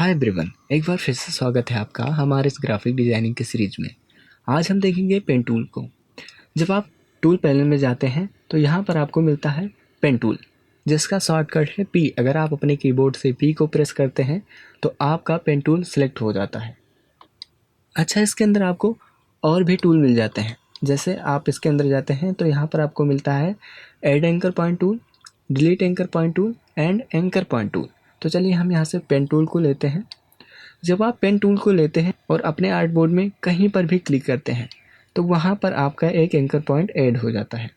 Hi everyone, एक बार फिर से स्वागत है आपका हमारे इस ग्राफिक डिज़ाइनिंग की सीरीज में। आज हम देखेंगे पेन टूल को। जब आप टूल पैनल में जाते हैं तो यहाँ पर आपको मिलता है पेन टूल, जिसका शॉर्टकट है पी। अगर आप अपने कीबोर्ड से पी को प्रेस करते हैं तो आपका पेन टूल सिलेक्ट हो जाता है। अच्छा, इसके अंदर आपको और भी टूल मिल जाते हैं। जैसे आप इसके अंदर जाते हैं तो यहाँ पर आपको मिलता है add anchor point tool, delete anchor point tool and anchor point tool. तो चलिए हम यहाँ से पेन टूल को लेते हैं। जब आप पेन टूल को लेते हैं और अपने आर्ट बोर्ड में कहीं पर भी क्लिक करते हैं तो वहाँ पर आपका एक एंकर पॉइंट ऐड हो जाता है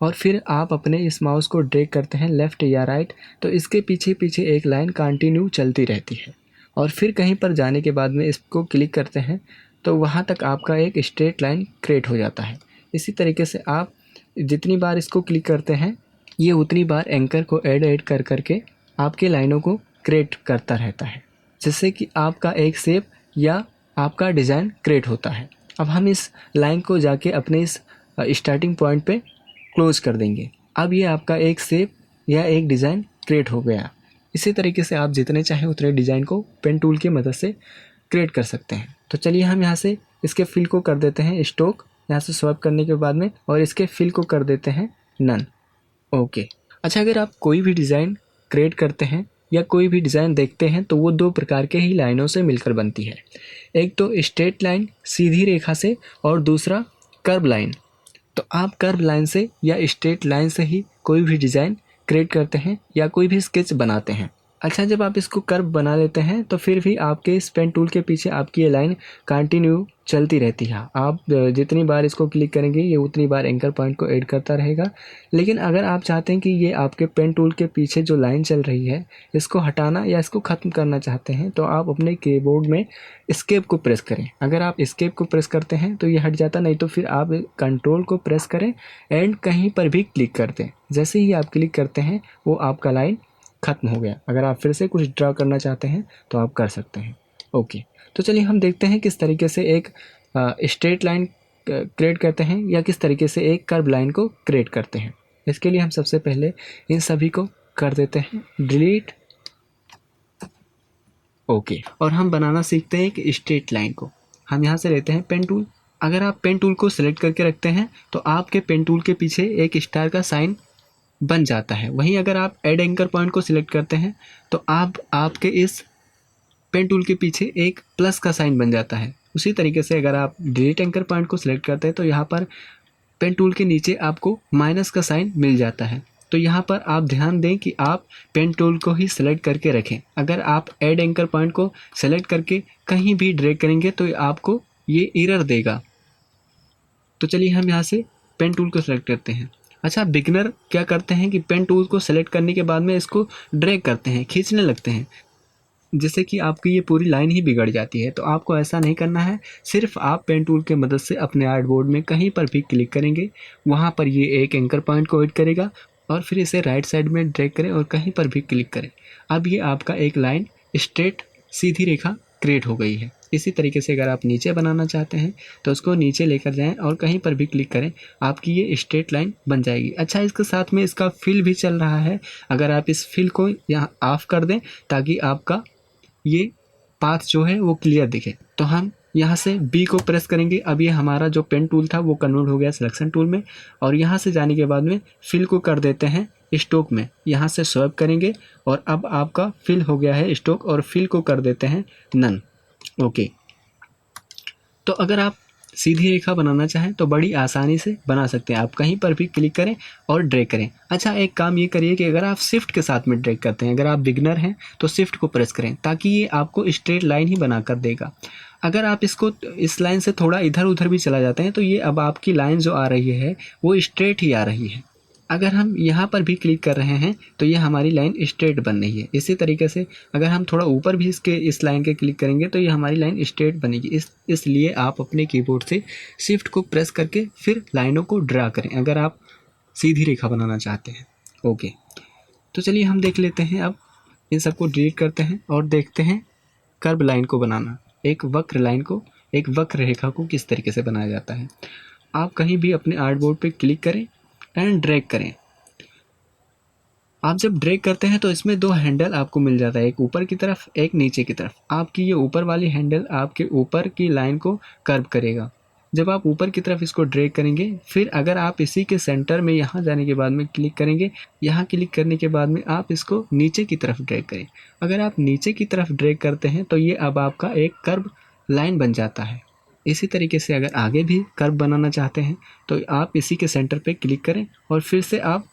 और फिर आप अपने इस माउस को ड्रैग करते हैं लेफ़्ट या राइट, तो इसके पीछे पीछे एक लाइन कंटिन्यू चलती रहती है और फिर कहीं पर जाने के बाद में इसको क्लिक करते हैं तो वहाँ तक आपका एक स्ट्रेट लाइन क्रिएट हो जाता है। इसी तरीके से आप जितनी बार इसको क्लिक करते हैं ये उतनी बार एंकर को ऐड कर करके आपके लाइनों को क्रिएट करता रहता है, जिससे कि आपका एक शेप या आपका डिज़ाइन क्रिएट होता है। अब हम इस लाइन को जाके अपने इस स्टार्टिंग पॉइंट पे क्लोज कर देंगे। अब ये आपका एक शेप या एक डिज़ाइन क्रिएट हो गया। इसी तरीके से आप जितने चाहें उतने डिज़ाइन को पेन टूल की मदद से क्रिएट कर सकते हैं। तो चलिए हम यहाँ से इसके फिल को कर देते हैं स्ट्रोक, यहाँ से स्वाइप करने के बाद में, और इसके फिल को कर देते हैं नन। ओके। अच्छा, अगर आप कोई भी डिज़ाइन क्रिएट करते हैं या कोई भी डिज़ाइन देखते हैं तो वो दो प्रकार के ही लाइनों से मिलकर बनती है। एक तो स्ट्रेट लाइन सीधी रेखा से और दूसरा कर्व लाइन। तो आप कर्व लाइन से या स्ट्रेट लाइन से ही कोई भी डिज़ाइन क्रिएट करते हैं या कोई भी स्केच बनाते हैं। अच्छा, जब आप इसको कर्व बना लेते हैं तो फिर भी आपके इस पेन टूल के पीछे आपकी ये लाइन कंटिन्यू चलती रहती है। आप जितनी बार इसको क्लिक करेंगे ये उतनी बार एंकर पॉइंट को ऐड करता रहेगा। लेकिन अगर आप चाहते हैं कि ये आपके पेन टूल के पीछे जो लाइन चल रही है इसको हटाना या इसको ख़त्म करना चाहते हैं तो आप अपने कीबोर्ड में एस्केप को प्रेस करें। अगर आप एस्केप को प्रेस करते हैं तो ये हट जाता, नहीं तो फिर आप कंट्रोल को प्रेस करें एंड कहीं पर भी क्लिक कर दें। जैसे ही आप क्लिक करते हैं वो आपका लाइन ख़त्म हो गया। अगर आप फिर से कुछ ड्रा करना चाहते हैं तो आप कर सकते हैं। ओके, तो चलिए हम देखते हैं किस तरीके से एक स्ट्रेट लाइन क्रिएट करते हैं या किस तरीके से एक कर्व लाइन को क्रिएट करते हैं। इसके लिए हम सबसे पहले इन सभी को कर देते हैं डिलीट। ओके, और हम बनाना सीखते हैं एक स्ट्रेट लाइन को। हम यहाँ से लेते हैं पेन टूल। अगर आप पेन टूल को सिलेक्ट करके रखते हैं तो आपके पेन टूल के पीछे एक स्टार का साइन बन जाता है। वहीं अगर आप ऐड एंकर पॉइंट को सिलेक्ट करते हैं तो आपके इस पेन टूल के पीछे एक प्लस का साइन बन जाता है। उसी तरीके से अगर आप डिलीट एंकर पॉइंट को सिलेक्ट करते हैं तो यहाँ पर पेन टूल के नीचे आपको माइनस का साइन मिल जाता है। तो यहाँ पर आप ध्यान दें कि आप पेन टूल को ही सिलेक्ट करके रखें। अगर आप ऐड एंकर पॉइंट को सिलेक्ट करके कहीं भी ड्रैग करेंगे तो आपको ये एरर देगा। तो चलिए हम यहाँ से पेन टूल को सिलेक्ट करते हैं। अच्छा, बिगनर क्या करते हैं कि पेन टूल को सेलेक्ट करने के बाद में इसको ड्रैग करते हैं, खींचने लगते हैं, जिससे कि आपकी ये पूरी लाइन ही बिगड़ जाती है। तो आपको ऐसा नहीं करना है। सिर्फ आप पेन टूल के मदद से अपने आर्ट बोर्ड में कहीं पर भी क्लिक करेंगे, वहाँ पर ये एक एंकर पॉइंट को ऐड करेगा और फिर इसे राइट साइड में ड्रैग करें और कहीं पर भी क्लिक करें। अब ये आपका एक लाइन स्ट्रेट सीधी रेखा क्रिएट हो गई है। इसी तरीके से अगर आप नीचे बनाना चाहते हैं तो उसको नीचे लेकर जाएं और कहीं पर भी क्लिक करें, आपकी ये स्ट्रेट लाइन बन जाएगी। अच्छा, इसके साथ में इसका फिल भी चल रहा है। अगर आप इस फिल को यहाँ ऑफ कर दें ताकि आपका ये पाथ जो है वो क्लियर दिखे, तो हम यहाँ से बी को प्रेस करेंगे। अब ये हमारा जो पेन टूल था वो कन्वर्ट हो गया सिलेक्शन टूल में, और यहाँ से जाने के बाद में फिल को कर देते हैं स्ट्रोक में। यहाँ से स्वाइप करेंगे और अब आपका फिल हो गया है स्ट्रोक, और फिल को कर देते हैं नन। ओके, तो अगर आप सीधी रेखा बनाना चाहें तो बड़ी आसानी से बना सकते हैं। आप कहीं पर भी क्लिक करें और ड्रैग करें। अच्छा, एक काम ये करिए कि अगर आप शिफ्ट के साथ में ड्रैग करते हैं, अगर आप बिगनर हैं तो शिफ्ट को प्रेस करें ताकि ये आपको स्ट्रेट लाइन ही बना कर देगा। अगर आप इसको इस लाइन से थोड़ा इधर उधर भी चला जाते हैं तो ये अब आपकी लाइन जो आ रही है वो स्ट्रेट ही आ रही है। अगर हम यहाँ पर भी क्लिक कर रहे हैं तो ये हमारी लाइन स्ट्रेट बन रही है। इसी तरीके से अगर हम थोड़ा ऊपर भी इस लाइन के क्लिक करेंगे तो ये हमारी लाइन स्ट्रेट बनेगी। इसलिए आप अपने कीबोर्ड से शिफ्ट को प्रेस करके फिर लाइनों को ड्रा करें अगर आप सीधी रेखा बनाना चाहते हैं। ओके, तो चलिए हम देख लेते हैं। अब इन सबको डिलीट करते हैं और देखते हैं कर्व लाइन को बनाना, एक वक्र लाइन को, एक वक्र रेखा को किस तरीके से बनाया जाता है। आप कहीं भी अपने आर्ट बोर्ड पर क्लिक करें एंड ड्रैग करें। आप जब ड्रैग करते हैं तो इसमें दो हैंडल आपको मिल जाता है, एक ऊपर की तरफ एक नीचे की तरफ। आपकी ये ऊपर वाली हैंडल आपके ऊपर की लाइन को कर्व करेगा। जब आप ऊपर की तरफ इसको ड्रैग करेंगे, फिर अगर आप इसी के सेंटर में यहाँ जाने के बाद में क्लिक करेंगे, यहाँ क्लिक करने के बाद में आप इसको नीचे की तरफ ड्रैग करें। अगर आप नीचे की तरफ ड्रैग करते हैं तो ये अब आपका एक कर्व लाइन बन जाता है। इसी तरीके से अगर आगे भी कर्व बनाना चाहते हैं तो आप इसी के सेंटर पे क्लिक करें और फिर से आप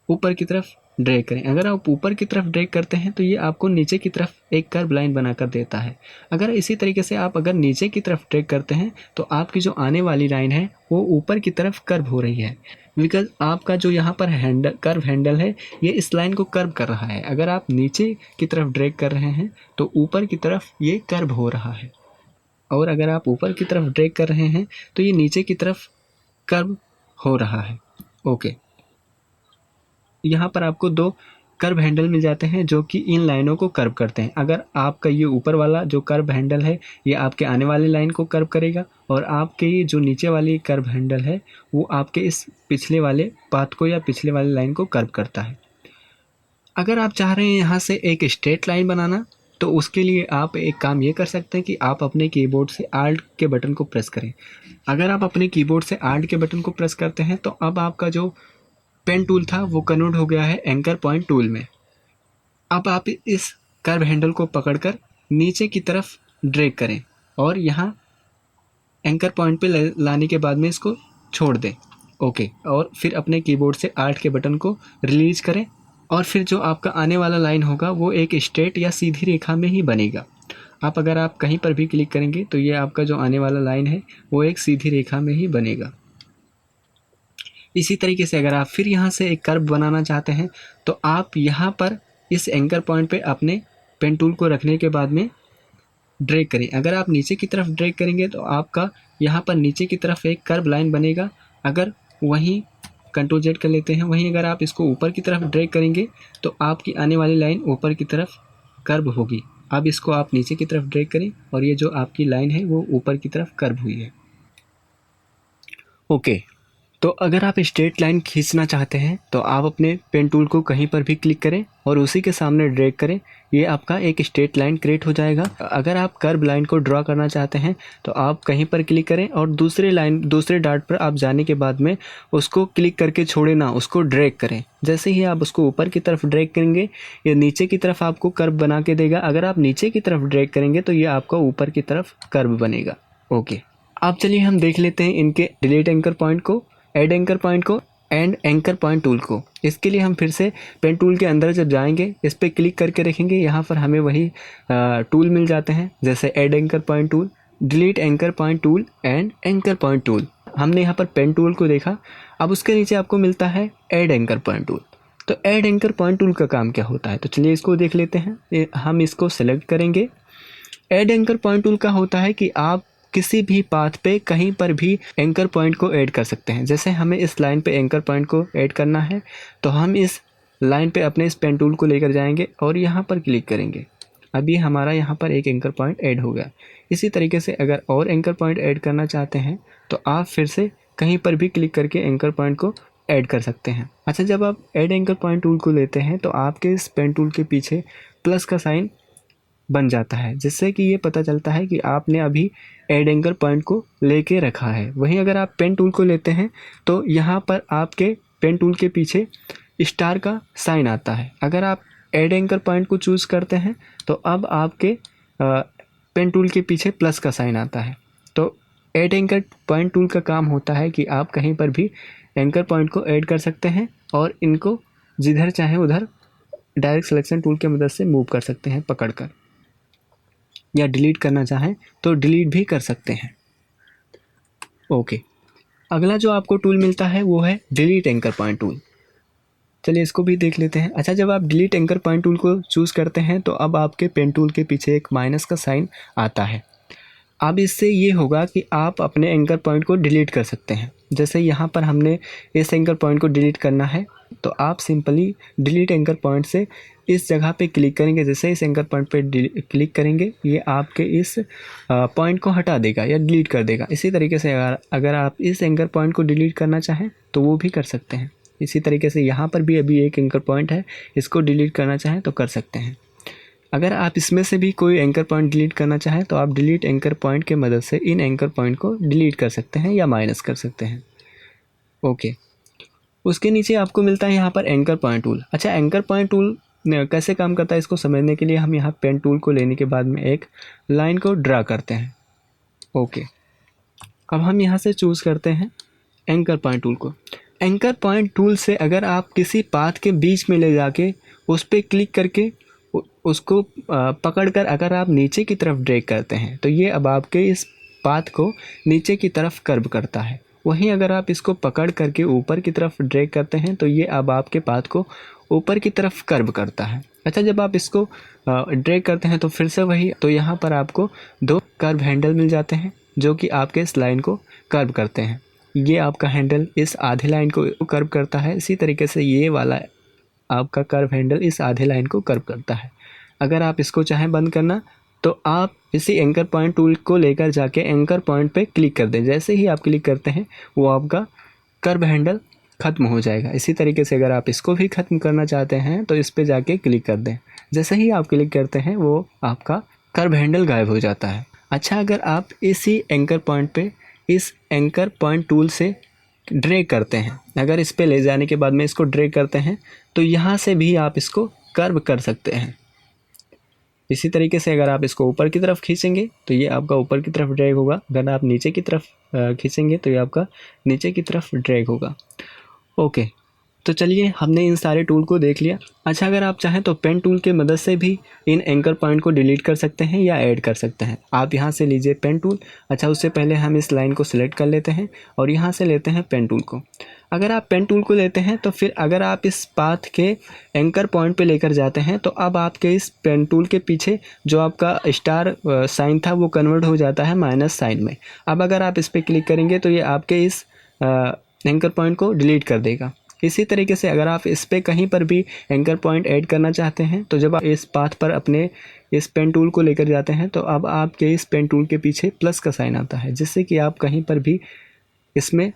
ऊपर की तरफ ड्रैग करें। अगर आप ऊपर की तरफ ड्रैग करते हैं तो ये आपको नीचे की तरफ एक कर्व लाइन बनाकर देता है। अगर इसी तरीके से आप अगर नीचे की तरफ ड्रैग करते हैं तो आपकी जो आने वाली लाइन है वो ऊपर की तरफ कर्व हो रही है, बिकॉज आपका जो यहाँ पर हैंडल है ये इस लाइन को कर्व कर रहा है। अगर आप नीचे की तरफ ड्रैग कर रहे हैं तो ऊपर की तरफ ये कर्व हो रहा है, और अगर आप ऊपर की तरफ ड्रैग कर रहे हैं तो ये नीचे की तरफ कर्व हो रहा है। ओके, यहाँ पर आपको दो कर्व हैंडल मिल जाते हैं जो कि इन लाइनों को कर्व करते हैं। अगर आपका ये ऊपर वाला जो कर्व हैंडल है ये आपके आने वाली लाइन को कर्व करेगा, और आपके ये जो नीचे वाली कर्व हैंडल है वो आपके इस पिछले वाले पाथ को या पिछले वाली लाइन को कर्व करता है। अगर आप चाह रहे हैं यहाँ से एक स्ट्रेट लाइन बनाना तो उसके लिए आप एक काम ये कर सकते हैं कि आप अपने कीबोर्ड से आल्ट के बटन को प्रेस करें। अगर आप अपने कीबोर्ड से आल्ट के बटन को प्रेस करते हैं तो अब आपका जो पेन टूल था वो कन्वर्ट हो गया है एंकर पॉइंट टूल में। अब आप इस कर्व हैंडल को पकड़कर नीचे की तरफ ड्रैग करें और यहाँ एंकर पॉइंट पे लाने के बाद में इसको छोड़ दें। ओके, और फिर अपने कीबोर्ड से आल्ट के बटन को रिलीज करें और फिर जो आपका आने वाला लाइन होगा वो एक स्ट्रेट या सीधी रेखा में ही बनेगा। अगर आप कहीं पर भी क्लिक करेंगे तो ये आपका जो आने वाला लाइन है वो एक सीधी रेखा में ही बनेगा। इसी तरीके से अगर आप फिर यहाँ से एक कर्व बनाना चाहते हैं तो आप यहाँ पर इस एंकर पॉइंट पे अपने पेन टूल को रखने के बाद में ड्रैग करें। अगर आप नीचे की तरफ ड्रैग करेंगे तो आपका यहाँ पर नीचे की तरफ एक कर्व लाइन बनेगा। अगर वहीं कंट्रोल जेड कर लेते हैं, वहीं अगर आप इसको ऊपर की तरफ ड्रैग करेंगे तो आपकी आने वाली लाइन ऊपर की तरफ कर्व होगी। अब इसको आप नीचे की तरफ ड्रैग करें और ये जो आपकी लाइन है वो ऊपर की तरफ कर्व हुई है। ओके, तो अगर आप स्ट्रेट लाइन खींचना चाहते हैं तो आप अपने पेन टूल को कहीं पर भी क्लिक करें और उसी के सामने ड्रैग करें, ये आपका एक स्ट्रेट लाइन क्रिएट हो जाएगा। अगर आप कर्व लाइन को ड्रॉ करना चाहते हैं तो आप कहीं पर क्लिक करें और दूसरे डार्ट पर आप जाने के बाद में उसको क्लिक करके छोड़े ना, उसको ड्रैग करें। जैसे ही आप उसको ऊपर की तरफ ड्रैग करेंगे ये नीचे की तरफ आपको कर्व बना के देगा। अगर आप नीचे की तरफ ड्रैग करेंगे तो ये आपका ऊपर की तरफ कर्व बनेगा। ओके, अब चलिए हम देख लेते हैं इनके डिलीट एंकर पॉइंट को, ऐड एंकर पॉइंट को एंड एंकर पॉइंट टूल को। इसके लिए हम फिर से पेन टूल के अंदर जब जाएंगे इस पर क्लिक करके रखेंगे, यहाँ पर हमें वही टूल मिल जाते हैं जैसे add anchor point tool, delete anchor point tool and anchor point tool. हमने यहाँ पर पेन टूल को देखा, अब उसके नीचे आपको मिलता है ऐड एंकर पॉइंट टूल। तो ऐड एंकर पॉइंट टूल का काम क्या होता है, तो चलिए इसको देख लेते हैं। हम इसको सेलेक्ट करेंगे। ऐड एंकर पॉइंट टूल का होता है कि आप किसी भी पाथ पे कहीं पर भी एंकर पॉइंट को ऐड कर सकते हैं। जैसे हमें इस लाइन पे एंकर पॉइंट को ऐड करना है तो हम इस लाइन पे अपने इस पेन टूल को लेकर जाएंगे और यहाँ पर क्लिक करेंगे। अब ये हमारा यहाँ पर एक एंकर पॉइंट ऐड हो गया। इसी तरीके से अगर और एंकर पॉइंट ऐड करना चाहते हैं तो आप फिर से कहीं पर भी क्लिक करके एंकर पॉइंट को ऐड कर सकते हैं। अच्छा, जब आप ऐड एंकर पॉइंट टूल को लेते हैं तो आपके इस पेन टूल के पीछे प्लस का साइन बन जाता है, जिससे कि ये पता चलता है कि आपने अभी ऐड एंकर पॉइंट को लेके रखा है। वहीं अगर आप पेन टूल को लेते हैं तो यहाँ पर आपके पेन टूल के पीछे स्टार का साइन आता है। अगर आप ऐड एंकर पॉइंट को चूज़ करते हैं तो अब आपके पेन टूल के पीछे प्लस का साइन आता है। तो ऐड एंकर पॉइंट टूल का काम होता है कि आप कहीं पर भी एंकर पॉइंट को ऐड कर सकते हैं और इनको जिधर चाहे उधर डायरेक्ट सिलेक्शन टूल की मदद से मूव कर सकते हैं पकड़कर, या डिलीट करना चाहें तो डिलीट भी कर सकते हैं। ओके, अगला जो आपको टूल मिलता है वो है डिलीट एंकर पॉइंट टूल। चलिए इसको भी देख लेते हैं। अच्छा, जब आप डिलीट एंकर पॉइंट टूल को चूज़ करते हैं तो अब आपके पेन टूल के पीछे एक माइनस का साइन आता है। अब इससे ये होगा कि आप अपने एंकर पॉइंट को डिलीट कर सकते हैं। जैसे यहाँ पर हमने इस एंकर पॉइंट को डिलीट करना है तो आप सिंपली डिलीट एंकर पॉइंट से इस जगह पे क्लिक करेंगे। जैसे इस एंकर पॉइंट पे क्लिक करेंगे ये आपके इस पॉइंट को हटा देगा या डिलीट कर देगा। इसी तरीके से अगर आप इस एंकर पॉइंट को डिलीट करना चाहें तो वो भी कर सकते हैं। इसी तरीके से यहाँ पर भी अभी एक एंकर पॉइंट है, इसको डिलीट करना चाहें तो कर सकते हैं। अगर आप इसमें से भी कोई एंकर पॉइंट डिलीट करना चाहें तो आप डिलीट एंकर पॉइंट के मदद से इन एंकर पॉइंट को डिलीट कर सकते हैं या माइनस कर सकते हैं। ओके, उसके नीचे आपको मिलता है यहाँ पर एंकर पॉइंट टूल। अच्छा, एंकर पॉइंट टूल कैसे काम करता है इसको समझने के लिए हम यहाँ पेन टूल को लेने के बाद में एक लाइन को ड्रा करते हैं। ओके, अब हम यहाँ से चूज़ करते हैं एंकर पॉइंट टूल को। एंकर पॉइंट टूल से अगर आप किसी पाथ के बीच में ले जाके उस पर क्लिक करके उसको पकड़कर अगर आप नीचे की तरफ ड्रैग करते हैं तो ये अब आपके इस पाथ को नीचे की तरफ कर्व करता है। वहीं अगर आप इसको पकड़ करके ऊपर की तरफ ड्रैग करते हैं तो ये अब आपके पाथ को ऊपर की तरफ कर्व करता है। अच्छा, जब आप इसको ड्रैग करते हैं तो फिर से वही, तो यहाँ पर आपको 2 कर्व हैंडल मिल जाते हैं जो कि आपके इस लाइन को कर्व करते हैं। ये आपका हैंडल इस आधे लाइन को कर्व करता है, इसी तरीके से ये वाला आपका कर्व हैंडल इस आधे लाइन को कर्व करता है। अगर आप इसको चाहें बंद करना तो आप इसी एंकर पॉइंट टूल को लेकर जाके एंकर पॉइंट पे क्लिक कर दें। जैसे ही आप क्लिक करते हैं वो आपका कर्व हैंडल ख़त्म हो जाएगा। इसी तरीके से अगर आप इसको भी ख़त्म करना चाहते हैं तो इस पे जाके क्लिक कर दें। जैसे ही आप क्लिक करते हैं वो आपका कर्व हैंडल गायब हो जाता है। अच्छा, अगर आप इसी एंकर पॉइंट पे इस एंकर पॉइंट टूल से ड्रैग करते हैं, अगर इस पे ले जाने के बाद में इसको ड्रैग करते हैं तो यहाँ से भी आप इसको कर्व कर सकते हैं। इसी तरीके से अगर आप इसको ऊपर की तरफ खींचेंगे तो ये आपका ऊपर की तरफ ड्रैग होगा, अगर आप नीचे की तरफ खींचेंगे तो ये आपका नीचे की तरफ ड्रैग होगा। ओके, तो चलिए हमने इन सारे टूल को देख लिया। अच्छा, अगर आप चाहें तो पेन टूल के मदद से भी इन एंकर पॉइंट को डिलीट कर सकते हैं या ऐड कर सकते हैं। आप यहाँ से लीजिए पेन टूल। अच्छा, उससे पहले हम इस लाइन को सिलेक्ट कर लेते हैं और यहाँ से लेते हैं पेन टूल को। अगर आप पेन टूल को लेते हैं तो फिर अगर आप इस पाथ के एंकर पॉइंट पे लेकर जाते हैं तो अब आपके इस पेन टूल के पीछे जो आपका स्टार साइन था वो कन्वर्ट हो जाता है माइनस साइन में। अब अगर आप इस पर क्लिक करेंगे तो ये आपके इस एंकर पॉइंट को डिलीट कर देगा। इसी तरीके से अगर आप इस पे कहीं पर भी एंकर पॉइंट ऐड करना चाहते हैं तो जब आप इस पाथ पर अपने इस पेन टूल को लेकर जाते हैं तो अब आपके इस पेन टूल के पीछे प्लस का साइन आता है, जिससे कि आप कहीं पर भी इसमें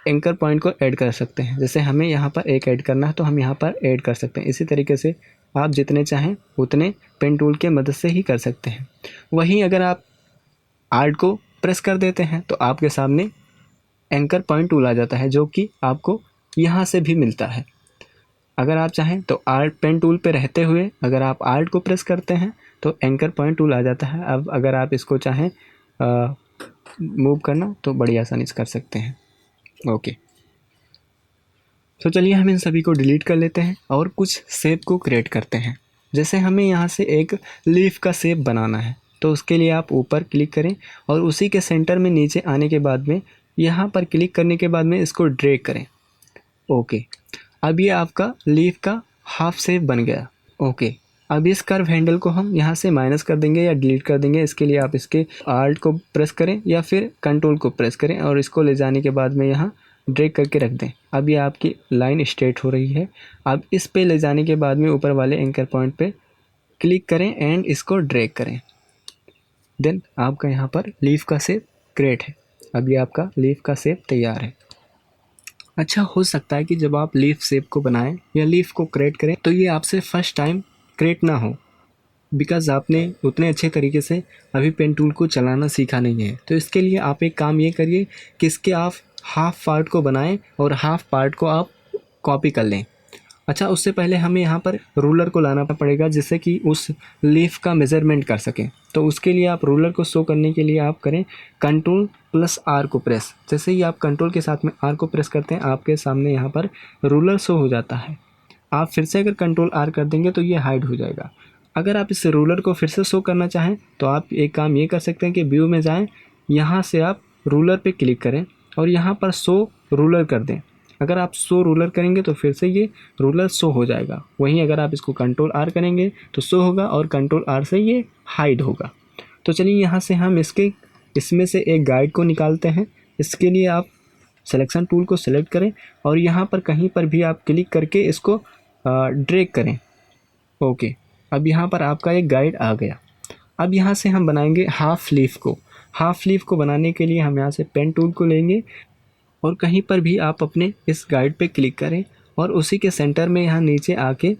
एंकर पॉइंट को ऐड कर सकते हैं। जैसे हमें यहाँ पर एक ऐड करना है तो हम यहाँ पर ऐड कर सकते हैं। इसी तरीके से आप जितने चाहें उतने पेन टूल के मदद से ही कर सकते हैं। वहीं अगर आप आर्ट को प्रेस कर देते हैं तो आपके सामने एंकर पॉइंट टूल आ जाता है, जो कि आपको यहाँ से भी मिलता है। अगर आप चाहें तो आर्ट पेन टूल पे रहते हुए अगर आप आर्ट को प्रेस करते हैं तो एंकर पॉइंट टूल आ जाता है। अब अगर आप इसको चाहें मूव करना तो बड़ी आसानी से कर सकते हैं। ओके, तो चलिए हम इन सभी को डिलीट कर लेते हैं और कुछ शेप को क्रिएट करते हैं। जैसे हमें यहाँ से एक लीफ का शेप बनाना है तो उसके लिए आप ऊपर क्लिक करें और उसी के सेंटर में नीचे आने के बाद में यहाँ पर क्लिक करने के बाद में इसको ड्रैग करें। ओके, अब ये आपका लीफ का हाफ शेप बन गया। ओके, अब इस कर्व हैंडल को हम यहाँ से माइनस कर देंगे या डिलीट कर देंगे। इसके लिए आप इसके आल्ट को प्रेस करें या फिर कंट्रोल को प्रेस करें और इसको ले जाने के बाद में यहाँ ड्रैग करके रख दें। अब ये आपकी लाइन स्ट्रेट हो रही है। अब इस पे ले जाने के बाद में ऊपर वाले एंकर पॉइंट पे क्लिक करें एंड इसको ड्रैग करें। देन आपका यहाँ पर लीफ का शेप क्रिएट है। अब ये आपका लीफ का शेप तैयार है। अच्छा, हो सकता है कि जब आप लीफ शेप को बनाएं या लीफ को क्रिएट करें तो ये आपसे फर्स्ट टाइम क्रिएट ना हो, बिकॉज़ आपने उतने अच्छे तरीके से अभी पेन टूल को चलाना सीखा नहीं है। तो इसके लिए आप एक काम ये करिए कि इसके आप हाफ पार्ट को बनाएं और हाफ पार्ट को आप कॉपी कर लें। अच्छा, उससे पहले हमें यहाँ पर रूलर को लाना पड़ेगा जिससे कि उस लीफ का मेज़रमेंट कर सकें। तो उसके लिए आप रूलर को शो करने के लिए आप करें Ctrl+R को प्रेस। जैसे ही आप कंट्रोल के साथ में R को प्रेस करते हैं आपके सामने यहाँ पर रूलर शो हो जाता है। आप फिर से अगर Ctrl+R कर देंगे तो ये हाइड हो जाएगा। अगर आप इस रूलर को फिर से शो करना चाहें तो आप एक काम ये कर सकते हैं कि व्यू में जाएँ, यहाँ से आप रूलर पर क्लिक करें और यहाँ पर शो रूलर कर दें। अगर आप शो रूलर करेंगे तो फिर से ये रूलर शो हो जाएगा। वहीं अगर आप इसको Ctrl+R करेंगे तो शो होगा और Ctrl+R से ये हाइड होगा। तो चलिए यहाँ से हम इसमें से एक गाइड को निकालते हैं। इसके लिए आप सिलेक्शन टूल को सिलेक्ट करें और यहाँ पर कहीं पर भी आप क्लिक करके इसको ड्रैग करें। ओके, अब यहाँ पर आपका एक गाइड आ गया। अब यहाँ से हम बनाएंगे हाफ लीफ को। हाफ लीफ को बनाने के लिए हम यहाँ से पेन टूल को लेंगे और कहीं पर भी आप अपने इस गाइड पे क्लिक करें और उसी के सेंटर में यहाँ नीचे आके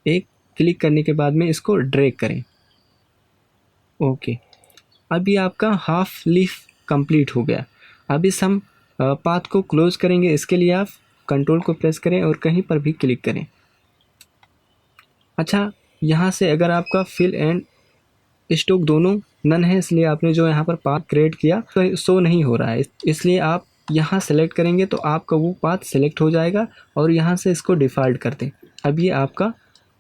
एक क्लिक करने के बाद में इसको ड्रैग करें। ओके, अब ये आपका हाफ लीफ कंप्लीट हो गया। अब इस हम पाथ को क्लोज करेंगे। इसके लिए आप कंट्रोल को प्रेस करें और कहीं पर भी क्लिक करें। अच्छा, यहाँ से अगर आपका फिल एंड स्टॉक दोनों नन है, इसलिए आपने जो यहाँ पर पाथ क्रिएट किया तो शो नहीं हो रहा है, इसलिए आप यहाँ सेलेक्ट करेंगे तो आपका वो पाथ सेलेक्ट हो जाएगा और यहाँ से इसको डिफ़ॉल्ट कर दें। अब ये आपका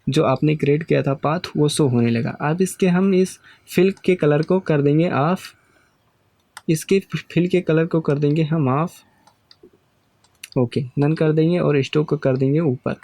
जो आपने क्रिएट किया था पाथ वो शो होने लगा। अब इसके हम इस फिल के कलर को कर देंगे ऑफ, इसके फिल के कलर को कर देंगे हम ऑफ। ओके, नन कर देंगे और स्टॉक को कर देंगे ऊपर।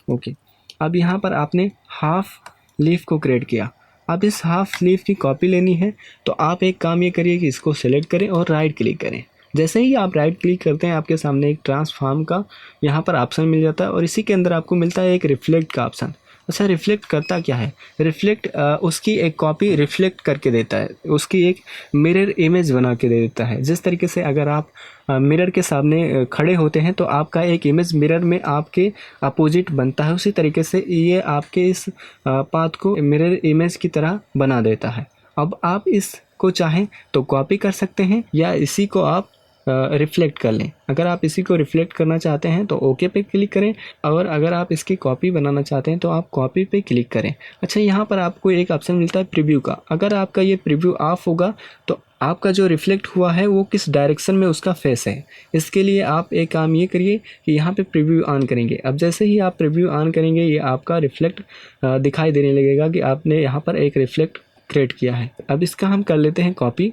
ओके, अब यहाँ पर आपने हाफ लीफ को क्रिएट किया। अब इस हाफ लीफ की कॉपी लेनी है तो आप एक काम ये करिए कि इसको सेलेक्ट करें और राइट क्लिक करें। जैसे ही आप राइट क्लिक करते हैं आपके सामने एक ट्रांसफॉर्म का यहाँ पर ऑप्शन मिल जाता है और इसी के अंदर आपको मिलता है एक रिफ्लेक्ट का ऑप्शन। अच्छा, रिफ्लेक्ट करता क्या है? रिफ्लेक्ट उसकी एक कॉपी रिफ्लेक्ट करके देता है, उसकी एक मिरर इमेज बना के दे देता है। जिस तरीके से अगर आप मिरर के सामने खड़े होते हैं तो आपका एक इमेज मिरर में आपके अपोजिट बनता है, उसी तरीके से ये आपके इस पाथ को मिरर इमेज की तरह बना देता है। अब आप इसको चाहें तो कॉपी कर सकते हैं या इसी को आप रिफ्लेक्ट कर लें। अगर आप इसी को रिफ्लेक्ट करना चाहते हैं तो ओके पे क्लिक करें और अगर आप इसकी कॉपी बनाना चाहते हैं तो आप कॉपी पे क्लिक करें। अच्छा, यहाँ पर आपको एक ऑप्शन मिलता है प्रीव्यू का। अगर आपका ये प्रीव्यू ऑफ होगा तो आपका जो रिफ्लेक्ट हुआ है वो किस डायरेक्शन में उसका फेस है। इसके लिए आप एक काम ये करिए कि यहाँ पे प्रीव्यू ऑन करेंगे। अब जैसे ही आप प्रीव्यू ऑन करेंगे ये आपका रिफ्लेक्ट दिखाई देने लगेगा कि आपने यहाँ पर एक रिफ्लेक्ट क्रिएट किया है। अब इसका हम कर लेते हैं कॉपी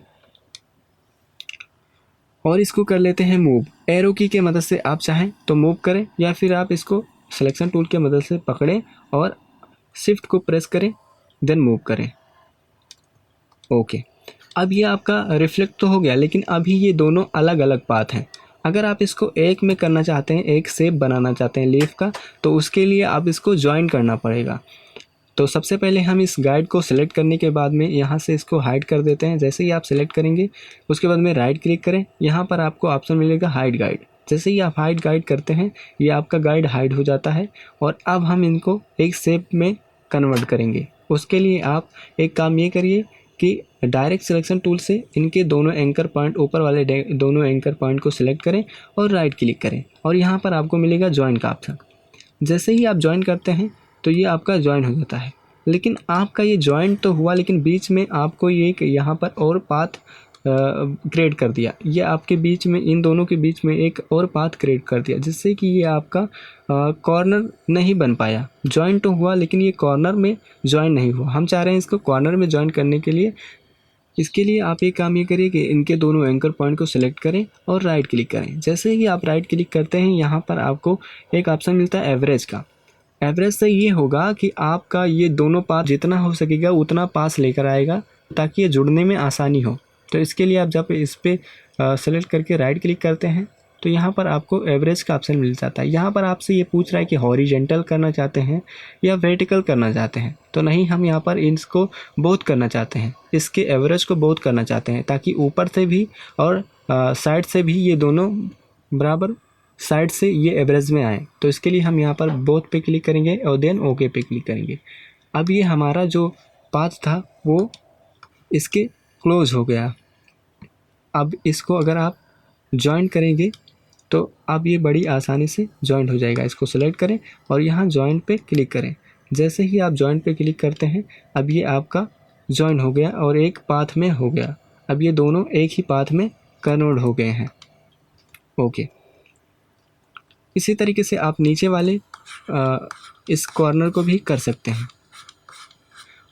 और इसको कर लेते हैं मूव। एरो की के मदद से आप चाहें तो मूव करें या फिर आप इसको सिलेक्शन टूल के मदद से पकड़ें और शिफ्ट को प्रेस करें देन मूव करें। ओके, अब ये आपका रिफ्लेक्ट तो हो गया, लेकिन अभी ये दोनों अलग अलग पाथ हैं। अगर आप इसको एक में करना चाहते हैं, एक शेप बनाना चाहते हैं लीफ का, तो उसके लिए आप इसको ज्वाइन करना पड़ेगा। तो सबसे पहले हम इस गाइड को सिलेक्ट करने के बाद में यहाँ से इसको हाइड कर देते हैं। जैसे ही आप सिलेक्ट करेंगे उसके बाद में राइट क्लिक करें, यहाँ पर आपको ऑप्शन मिलेगा हाइड गाइड। जैसे ही आप हाइड गाइड करते हैं ये आपका गाइड हाइड हो जाता है और अब हम इनको एक शेप में कन्वर्ट करेंगे। उसके लिए आप एक काम ये करिए कि डायरेक्ट सिलेक्शन टूल से इनके दोनों एंकर पॉइंट, ऊपर वाले दोनों एंकर पॉइंट को सिलेक्ट करें और राइट क्लिक करें और यहाँ पर आपको मिलेगा ज्वाइन का ऑप्शन। जैसे ही आप ज्वाइन करते हैं तो ये आपका ज्वाइन हो जाता है। लेकिन आपका ये ज्वाइन तो हुआ, लेकिन बीच में आपको ये यहाँ पर और पाथ क्रिएट कर दिया। ये आपके बीच में, इन दोनों के बीच में एक और पाथ क्रिएट कर दिया, जिससे कि ये आपका कॉर्नर नहीं बन पाया। ज्वाइन तो हुआ लेकिन ये कॉर्नर में ज्वाइन नहीं हुआ। हम चाह रहे हैं इसको कॉर्नर में ज्वाइन करने के लिए। इसके लिए आप एक काम ये करिए कि इनके दोनों एंकर पॉइंट को सिलेक्ट करें और राइट क्लिक करें। जैसे ही आप राइट क्लिक करते हैं यहाँ पर आपको एक ऑप्शन मिलता है एवरेज का। एवरेज से ये होगा कि आपका ये दोनों पाथ जितना हो सकेगा उतना पास लेकर आएगा ताकि ये जुड़ने में आसानी हो। तो इसके लिए आप जब इस पर सेलेक्ट करके राइट क्लिक करते हैं तो यहाँ पर आपको एवरेज का ऑप्शन मिल जाता है। यहाँ पर आपसे ये पूछ रहा है कि हॉरिजेंटल करना चाहते हैं या वर्टिकल करना चाहते हैं। तो नहीं, हम यहाँ पर इसको बोथ करना चाहते हैं, इसके एवरेज को बोथ करना चाहते हैं ताकि ऊपर से भी और साइड से भी ये दोनों बराबर साइड से ये एवरेज में आए। तो इसके लिए हम यहाँ पर बोथ पे क्लिक करेंगे और देन ओके पे क्लिक करेंगे। अब ये हमारा जो पाथ था वो इसके क्लोज हो गया। अब इसको अगर आप ज्वाइन करेंगे तो अब ये बड़ी आसानी से ज्वाइन हो जाएगा। इसको सेलेक्ट करें और यहाँ ज्वाइन पे क्लिक करें। जैसे ही आप ज्वाइन पे क्लिक करते हैं अब ये आपका ज्वाइन हो गया और एक पाथ में हो गया। अब ये दोनों एक ही पाथ में कन्वर्ट हो गए हैं। ओके, इसी तरीके से आप नीचे वाले इस कॉर्नर को भी कर सकते हैं।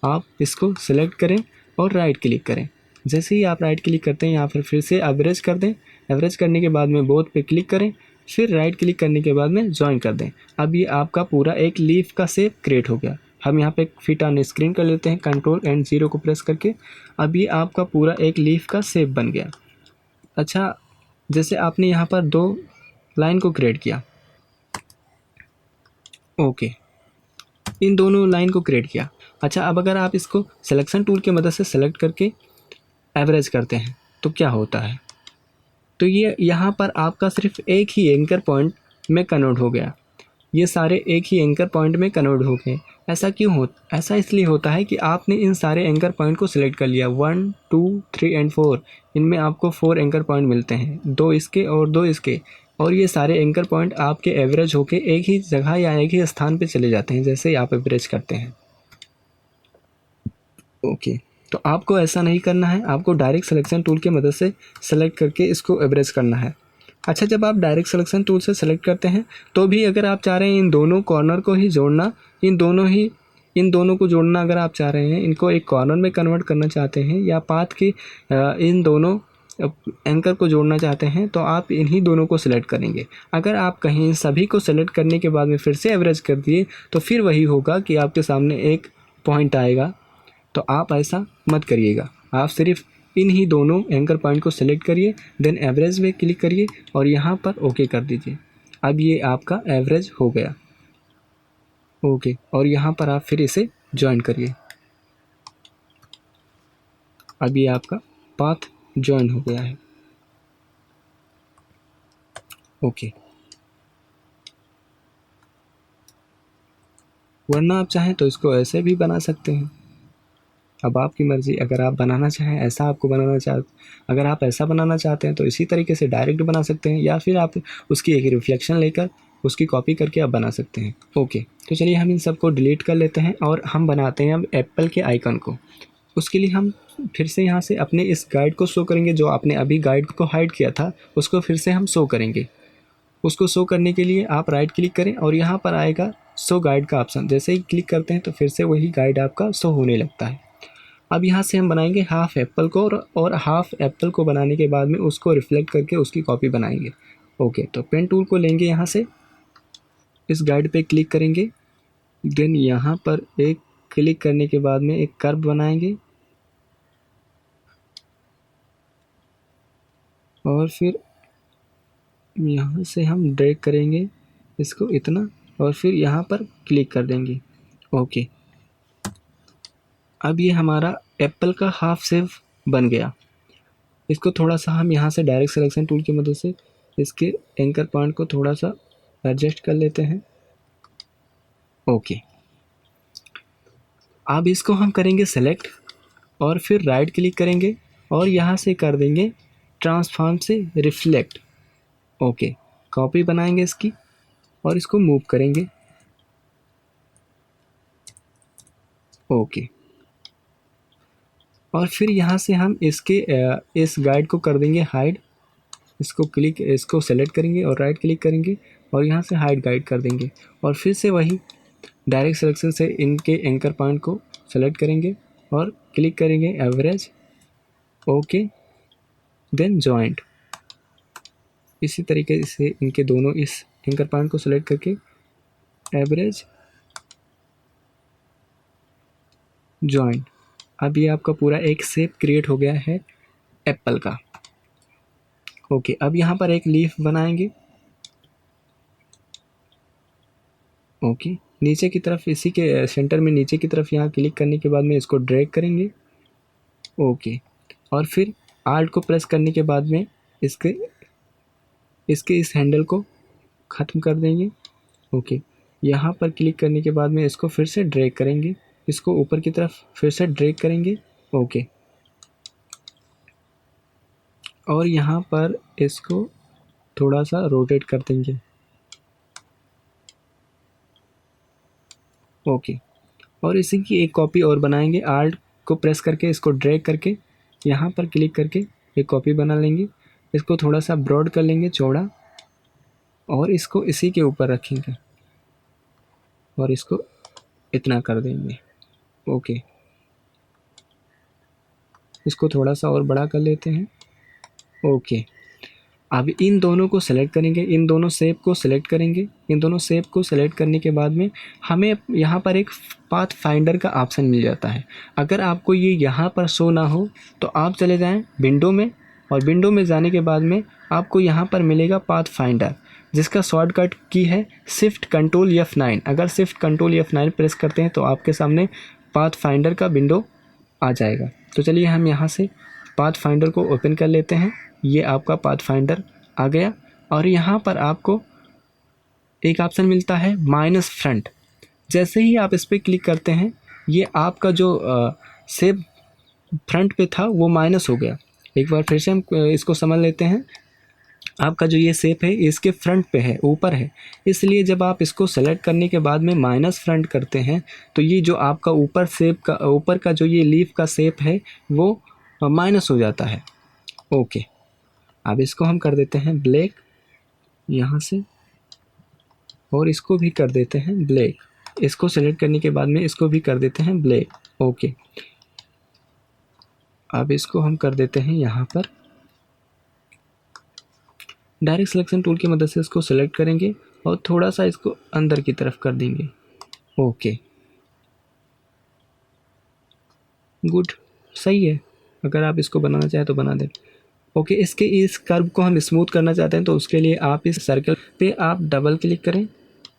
आप इसको सेलेक्ट करें और राइट क्लिक करें। जैसे ही आप राइट क्लिक करते हैं यहाँ पर फिर से एवरेज कर दें। एवरेज करने के बाद में बोथ पे क्लिक करें, फिर राइट क्लिक करने के बाद में ज्वाइन कर दें। अब ये आपका पूरा एक लीफ का शेप क्रिएट हो गया। हम यहाँ पे फिट ऑन स्क्रीन कर लेते हैं कंट्रोल एंड 0 को प्रेस करके। अब ये आपका पूरा एक लीफ का शेप बन गया। अच्छा, जैसे आपने यहाँ पर 2 लाइन को क्रिएट किया। ओके, इन दोनों लाइन को क्रिएट किया। अच्छा, अब अगर आप इसको सिलेक्शन टूल की मदद से सेलेक्ट करके एवरेज करते हैं तो क्या होता है? तो ये यहाँ पर आपका सिर्फ एक ही एंकर पॉइंट में कन्वर्ट हो गया, ये सारे एक ही एंकर पॉइंट में कन्वर्ट हो गए। ऐसा इसलिए होता है कि आपने इन सारे एंकर पॉइंट को सिलेक्ट कर लिया, 1 2 3 एंड 4, इनमें आपको 4 एंकर पॉइंट मिलते हैं, 2 इसके और 2 इसके, और ये सारे एंकर पॉइंट आपके एवरेज होके एक ही जगह या एक ही स्थान पे चले जाते हैं जैसे ही आप एवरेज करते हैं। ओके, तो आपको ऐसा नहीं करना है, आपको डायरेक्ट सिलेक्शन टूल की मदद से सेलेक्ट करके इसको एवरेज करना है। अच्छा, जब आप डायरेक्ट सिलेक्शन टूल से सेलेक्ट करते हैं तो भी अगर आप चाह रहे हैं इन दोनों कॉर्नर को ही जोड़ना, इन दोनों को जोड़ना, अगर आप चाह रहे हैं इनको एक कॉर्नर में कन्वर्ट करना चाहते हैं या पाथ की इन दोनों एंकर को जोड़ना चाहते हैं, तो आप इन्हीं दोनों को सिलेक्ट करेंगे। अगर आप कहीं सभी को सेलेक्ट करने के बाद में फिर से एवरेज कर दिए तो फिर वही होगा कि आपके सामने एक पॉइंट आएगा। तो आप ऐसा मत करिएगा, आप सिर्फ इन ही दोनों एंकर पॉइंट को सेलेक्ट करिए, देन एवरेज में क्लिक करिए और यहाँ पर ओके कर दीजिए। अब ये आपका एवरेज हो गया। ओके, और यहाँ पर आप फिर इसे ज्वाइन करिए। अब ये आपका पाथ ज्वाइन हो गया है। ओके, वरना आप चाहें तो इसको ऐसे भी बना सकते हैं, अब आपकी मर्ज़ी। अगर आप बनाना चाहें ऐसा, अगर आप ऐसा बनाना चाहते हैं तो इसी तरीके से डायरेक्ट बना सकते हैं, या फिर आप उसकी एक रिफ्लेक्शन लेकर उसकी कॉपी करके आप बना सकते हैं। ओके, तो चलिए हम इन सबको डिलीट कर लेते हैं और हम बनाते हैं अब एप्पल के आइकन को। उसके लिए हम फिर से यहाँ से अपने इस गाइड को शो करेंगे, जो आपने अभी गाइड को हाइड किया था उसको फिर से हम शो करेंगे। उसको शो करने के लिए आप राइट क्लिक करें और यहाँ पर आएगा शो गाइड का ऑप्शन, जैसे ही क्लिक करते हैं तो फिर से वही गाइड आपका शो होने लगता है। अब यहाँ से हम बनाएंगे हाफ एप्पल को, और हाफ एप्पल को बनाने के बाद में उसको रिफ्लेक्ट करके उसकी कॉपी बनाएंगे। ओके, तो पेन टूल को लेंगे, यहाँ से इस गाइड पे क्लिक करेंगे, देन यहाँ पर एक क्लिक करने के बाद में एक कर्व बनाएंगे और फिर यहाँ से हम ड्रैग करेंगे इसको इतना और फिर यहाँ पर क्लिक कर देंगे। ओके, अब ये हमारा एप्पल का हाफ शेप बन गया। इसको थोड़ा सा हम यहाँ से डायरेक्ट सिलेक्शन टूल की मदद से इसके एंकर पॉइंट को थोड़ा सा एडजस्ट कर लेते हैं। ओके, अब इसको हम करेंगे सेलेक्ट और फिर राइट क्लिक करेंगे और यहाँ से कर देंगे ट्रांसफॉर्म से रिफ्लेक्ट। ओके, कॉपी बनाएंगे इसकी और इसको मूव करेंगे। ओके, और फिर यहाँ से हम इस गाइड को कर देंगे हाइड। इसको सेलेक्ट करेंगे और राइट क्लिक करेंगे और यहाँ से हाइड गाइड कर देंगे और फिर से वही डायरेक्ट सिलेक्शन से इनके एंकर पॉइंट को सेलेक्ट करेंगे और क्लिक करेंगे एवरेज। Okay, then joint. इसी तरीके से इनके दोनों इस एंकर पॉइंट को सेलेक्ट करके एवरेज जॉइंट। अब ये आपका पूरा एक शेप क्रिएट हो गया है एप्पल का। ओके, अब यहाँ पर एक लीफ बनाएंगे। ओके, नीचे की तरफ इसी के सेंटर में नीचे की तरफ यहाँ क्लिक करने के बाद में इसको ड्रैग करेंगे। ओके, और फिर आल्ट को प्रेस करने के बाद में इसके इस हैंडल को ख़त्म कर देंगे। ओके, यहाँ पर क्लिक करने के बाद में इसको फिर से ड्रैग करेंगे, इसको ऊपर की तरफ फिर से ड्रैग करेंगे। ओके, और यहाँ पर इसको थोड़ा सा रोटेट कर देंगे। ओके, और इसी की एक कॉपी और बनाएंगे। आल्ट को प्रेस करके इसको ड्रैग करके यहाँ पर क्लिक करके एक कॉपी बना लेंगे। इसको थोड़ा सा ब्रॉड कर लेंगे, चौड़ा, और इसको इसी के ऊपर रखेंगे और इसको इतना कर देंगे। ओके, इसको थोड़ा सा और बड़ा कर लेते हैं। ओके, अब इन दोनों को सेलेक्ट करेंगे, इन दोनों शेप को सेलेक्ट करेंगे। इन दोनों शेप को सेलेक्ट करने के बाद में हमें यहाँ पर एक पाथ फाइंडर का ऑप्शन मिल जाता है। अगर आपको ये यहाँ पर शो ना हो तो आप चले जाएं विंडो में, और विंडो में जाने के बाद में आपको यहाँ पर मिलेगा पाथ फाइंडर, जिसका शॉर्टकट की है शिफ्ट कंट्रोल F9। अगर शिफ्ट कंट्रोल F9 प्रेस करते हैं तो आपके सामने पाथ फाइंडर का विंडो आ जाएगा। तो चलिए हम यहाँ से पाथ फाइंडर को ओपन कर लेते हैं। ये आपका पाथ फाइंडर आ गया और यहाँ पर आपको एक ऑप्शन मिलता है माइनस फ्रंट। जैसे ही आप इस पर क्लिक करते हैं ये आपका जो शेप फ्रंट पे था वो माइनस हो गया। एक बार फिर से हम इसको समझ लेते हैं। आपका जो ये शेप है इसके फ्रंट पे है, ऊपर है, इसलिए जब आप इसको सेलेक्ट करने के बाद में माइनस फ्रंट करते हैं तो ये जो आपका ऊपर का जो ये लीफ का शेप है वो माइनस हो जाता है। ओके, अब इसको हम कर देते हैं ब्लैक यहाँ से, और इसको भी कर देते हैं ब्लैक। इसको सेलेक्ट करने के बाद में इसको भी कर देते हैं ब्लैक। ओके, अब इसको हम कर देते हैं यहाँ पर डायरेक्ट सिलेक्शन टूल की मदद से इसको सेलेक्ट करेंगे और थोड़ा सा इसको अंदर की तरफ कर देंगे। ओके, गुड, सही है। अगर आप इसको बनाना चाहें तो बना दें। ओके, इसके इस कर्व को हम स्मूथ करना चाहते हैं तो उसके लिए आप इस सर्कल पे आप डबल क्लिक करें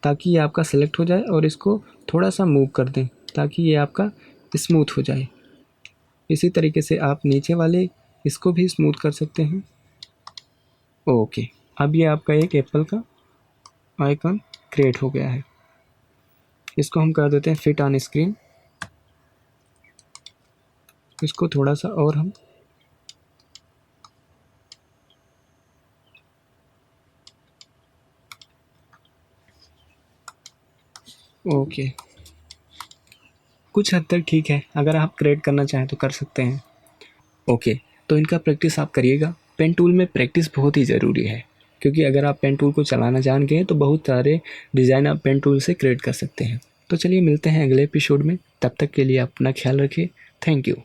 ताकि ये आपका सेलेक्ट हो जाए और इसको थोड़ा सा मूव कर दें ताकि ये आपका स्मूथ हो जाए। इसी तरीके से आप नीचे वाले इसको भी स्मूथ कर सकते हैं। ओके, अब ये आपका एक एप्पल का आइकन क्रिएट हो गया है। इसको हम कर देते हैं फिट ऑन स्क्रीन। इसको थोड़ा सा और हम ओके, कुछ हद तक ठीक है। अगर आप क्रिएट करना चाहें तो कर सकते हैं। ओके, तो इनका प्रैक्टिस आप करिएगा। पेन टूल में प्रैक्टिस बहुत ही ज़रूरी है, क्योंकि अगर आप पेन टूल को चलाना जान गए तो बहुत सारे डिज़ाइन आप पेन टूल से क्रिएट कर सकते हैं। तो चलिए मिलते हैं अगले एपिसोड में, तब तक के लिए अपना ख्याल रखिए। Thank you.